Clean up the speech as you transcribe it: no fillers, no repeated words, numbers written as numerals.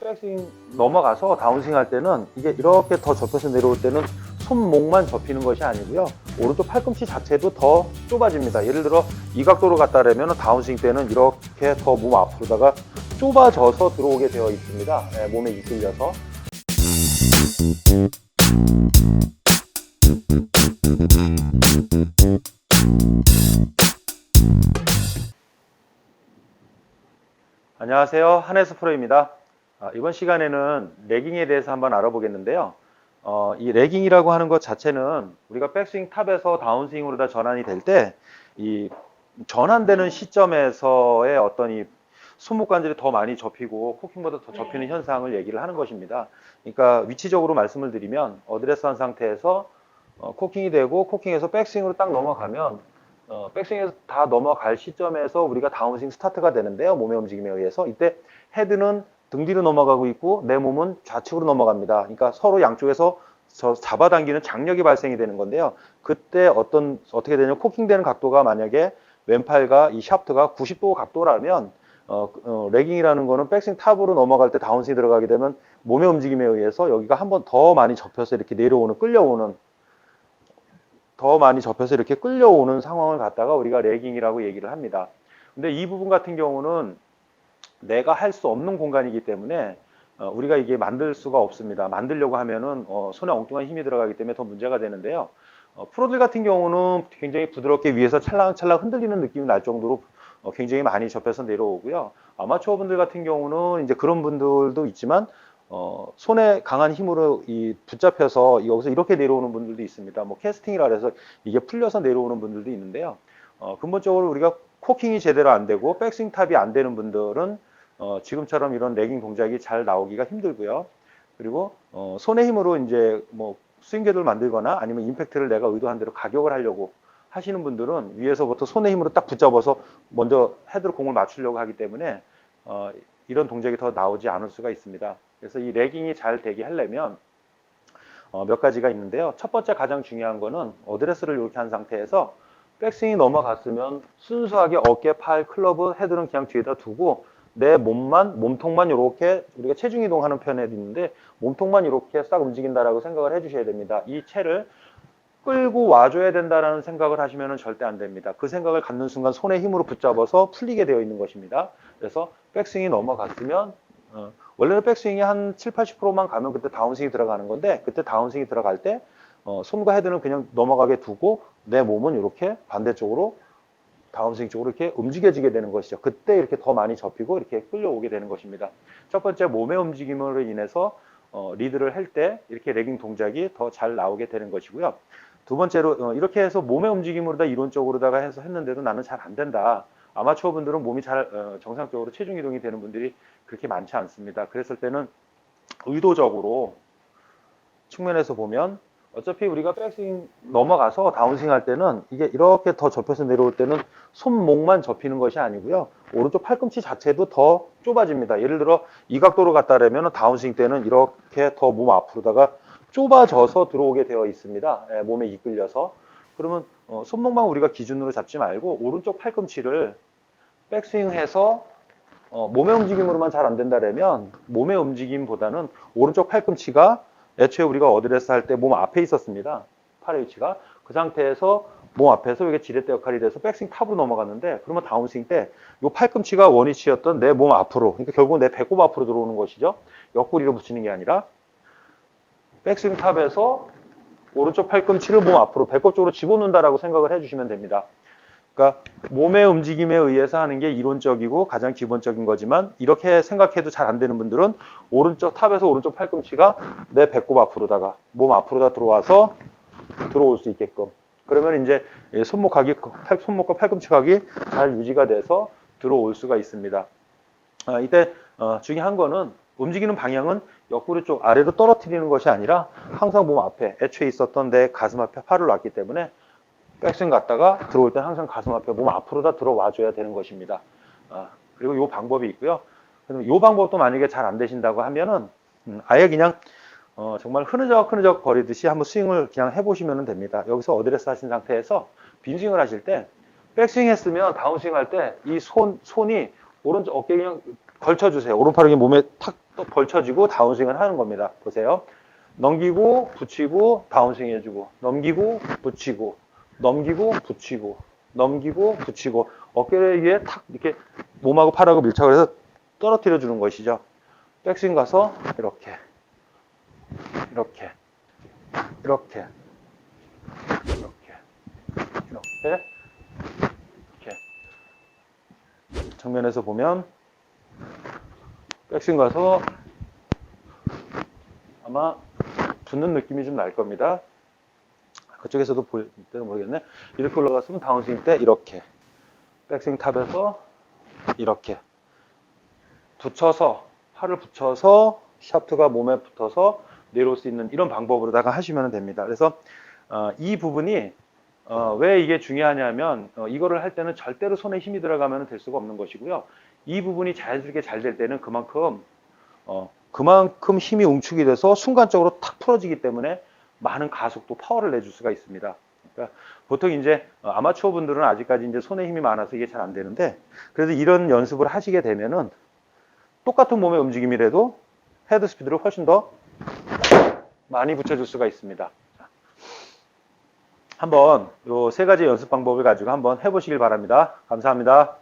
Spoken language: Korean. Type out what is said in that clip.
백스윙 넘어가서 다운스윙 할 때는 이게 이렇게 더 접혀서 내려올 때는 손목만 접히는 것이 아니고요. 오른쪽 팔꿈치 자체도 더 좁아집니다. 예를 들어 이 각도로 갔다라면 다운스윙 때는 이렇게 더 몸 앞으로다가 좁아져서 들어오게 되어 있습니다. 네, 몸에 이끌려서. 안녕하세요. 한혜수 프로입니다. 이번 시간에는 레깅에 대해서 한번 알아보겠는데요. 이 레깅이라고 하는 것 자체는 우리가 백스윙 탑에서 다운스윙으로 다 전환이 될 때 이 전환되는 시점에서의 어떤 이 손목 관절이 더 많이 접히고 코킹보다 더 접히는 현상을 얘기를 하는 것입니다. 그러니까 위치적으로 말씀을 드리면 어드레스한 상태에서 코킹이 되고 코킹에서 백스윙으로 딱 넘어가면 백스윙에서 다 넘어갈 시점에서 우리가 다운스윙 스타트가 되는데요. 몸의 움직임에 의해서 이때 헤드는 등 뒤로 넘어가고 있고 내 몸은 좌측으로 넘어갑니다. 그러니까 서로 양쪽에서 잡아당기는 장력이 발생이 되는 건데요. 그때 어떻게 되냐면 코킹되는 각도가 만약에 왼팔과 이 샤프트가 90도 각도라면 레깅이라는 거는 백스윙 탑으로 넘어갈 때 다운스윙 들어가게 되면 몸의 움직임에 의해서 여기가 한 번 더 많이 접혀서 이렇게 내려오는 더 많이 접혀서 이렇게 끌려오는 상황을 갖다가 우리가 레깅이라고 얘기를 합니다. 근데 이 부분 같은 경우는 내가 할 수 없는 공간이기 때문에 우리가 이게 만들 수가 없습니다. 만들려고 하면은 손에 엉뚱한 힘이 들어가기 때문에 더 문제가 되는데요. 프로들 같은 경우는 굉장히 부드럽게 위에서 찰랑찰랑 흔들리는 느낌이 날 정도로 굉장히 많이 접혀서 내려오고요. 아마추어 분들 같은 경우는 이제 그런 분들도 있지만 손에 강한 힘으로 붙잡혀서 여기서 이렇게 내려오는 분들도 있습니다. 뭐 캐스팅이라 해서 이게 풀려서 내려오는 분들도 있는데요. 근본적으로 우리가 코킹이 제대로 안 되고 백스윙 탑이 안 되는 분들은 지금처럼 이런 레깅 동작이 잘 나오기가 힘들고요. 그리고 손의 힘으로 이제 뭐 스윙 궤도를 만들거나 아니면 임팩트를 내가 의도한 대로 가격을 하려고 하시는 분들은 위에서부터 손의 힘으로 딱 붙잡아서 먼저 헤드로 공을 맞추려고 하기 때문에 이런 동작이 더 나오지 않을 수가 있습니다. 그래서 이 레깅이 잘 되게 하려면 몇 가지가 있는데요. 첫 번째 가장 중요한 거는 어드레스를 이렇게 한 상태에서 백스윙이 넘어갔으면 순수하게 어깨, 팔, 클러브, 헤드는 그냥 뒤에다 두고 내 몸통만 이렇게 우리가 체중 이동하는 편에 있는데 몸통만 이렇게 싹 움직인다라고 생각을 해주셔야 됩니다. 이 채를 끌고 와줘야 된다라는 생각을 하시면 절대 안 됩니다. 그 생각을 갖는 순간 손의 힘으로 붙잡아서 풀리게 되어 있는 것입니다. 그래서 백스윙이 넘어갔으면 원래는 백스윙이 한 7, 80%만 가면 그때 다운스윙이 들어가는 건데 그때 다운스윙이 들어갈 때 손과 헤드는 그냥 넘어가게 두고 내 몸은 이렇게 반대쪽으로 다운스윙 쪽으로 이렇게 움직여지게 되는 것이죠. 그때 이렇게 더 많이 접히고 이렇게 끌려오게 되는 것입니다. 첫 번째 몸의 움직임으로 인해서 리드를 할 때 이렇게 레깅 동작이 더 잘 나오게 되는 것이고요. 두 번째로 이렇게 해서 몸의 움직임으로다 이론적으로다가 해서 했는데도 나는 잘 안 된다. 아마추어 분들은 몸이 잘 정상적으로 체중 이동이 되는 분들이 그렇게 많지 않습니다. 그랬을 때는 의도적으로 측면에서 보면 어차피 우리가 백스윙 넘어가서 다운스윙 할 때는 이게 이렇게 더 접혀서 내려올 때는 손목만 접히는 것이 아니고요. 오른쪽 팔꿈치 자체도 더 좁아집니다. 예를 들어 이 각도로 갔다라면 다운스윙 때는 이렇게 더 몸 앞으로다가 좁아져서 들어오게 되어 있습니다. 몸에 이끌려서. 그러면 손목만 우리가 기준으로 잡지 말고 오른쪽 팔꿈치를 백스윙해서 몸의 움직임으로만 잘 안 된다라면 몸의 움직임보다는 오른쪽 팔꿈치가 애초에 우리가 어드레스 할 때 몸 앞에 있었습니다. 팔의 위치가. 그 상태에서 몸 앞에서 이게 지렛대 역할이 돼서 백스윙 탑으로 넘어갔는데 그러면 다운스윙 때 이 팔꿈치가 원위치였던 내 몸 앞으로 그러니까 결국은 내 배꼽 앞으로 들어오는 것이죠. 옆구리로 붙이는 게 아니라 백스윙 탑에서 오른쪽 팔꿈치를 몸 앞으로 배꼽 쪽으로 집어넣는다라고 생각을 해주시면 됩니다. 그러니까 몸의 움직임에 의해서 하는 게 이론적이고 가장 기본적인 거지만 이렇게 생각해도 잘 안 되는 분들은 오른쪽 탑에서 오른쪽 팔꿈치가 내 배꼽 앞으로다가 몸 앞으로다 들어와서 들어올 수 있게끔 그러면 이제 손목과 팔꿈치 각이 잘 유지가 돼서 들어올 수가 있습니다. 이때 중요한 거는 움직이는 방향은 옆구리 쪽 아래로 떨어뜨리는 것이 아니라 항상 몸 앞에 애초에 있었던 내 가슴 앞에 팔을 놨기 때문에 백스윙 갔다가 들어올 때 항상 가슴 앞에 몸 앞으로 다 들어와 줘야 되는 것입니다. 그리고 이 방법이 있고요. 이 방법도 만약에 잘 안 되신다고 하면은 아예 그냥 정말 흐느적 거리듯이 한번 스윙을 그냥 해보시면 됩니다. 여기서 어드레스 하신 상태에서 빈스윙을 하실 때 백스윙 했으면 다운스윙 할 때 이 손이 오른쪽 어깨에 그냥 걸쳐주세요. 오른팔을 몸에 탁 또 벌쳐지고 다운스윙을 하는 겁니다. 보세요. 넘기고 붙이고 다운스윙 해주고 넘기고 붙이고 넘기고 붙이고 넘기고 붙이고 어깨를 이게 탁 이렇게 몸하고 팔하고 밀착을 해서 떨어뜨려 주는 것이죠. 백스윙 가서 이렇게 이렇게 이렇게 이렇게 이렇게 이렇게 정면에서 보면 백스윙 가서 아마 붙는 느낌이 좀 날 겁니다. 그쪽에서도 보일 때는 모르겠네. 이렇게 올라갔으면 다운스윙 때 이렇게 백스윙 탑에서 이렇게 붙여서 팔을 붙여서 샤프트가 몸에 붙어서 내려올 수 있는 이런 방법으로다가 하시면 됩니다. 그래서 이 부분이 왜 이게 중요하냐면 이거를 할 때는 절대로 손에 힘이 들어가면 될 수가 없는 것이고요. 이 부분이 자연스럽게 잘 될 때는 그만큼 힘이 응축이 돼서 순간적으로 탁 풀어지기 때문에 많은 가속도 파워를 내줄 수가 있습니다. 그러니까 보통 이제 아마추어 분들은 아직까지 이제 손에 힘이 많아서 이게 잘 안 되는데 그래도 이런 연습을 하시게 되면은 똑같은 몸의 움직임이라도 헤드 스피드를 훨씬 더 많이 붙여줄 수가 있습니다. 한번 요 세 가지 연습 방법을 가지고 한번 해보시길 바랍니다. 감사합니다.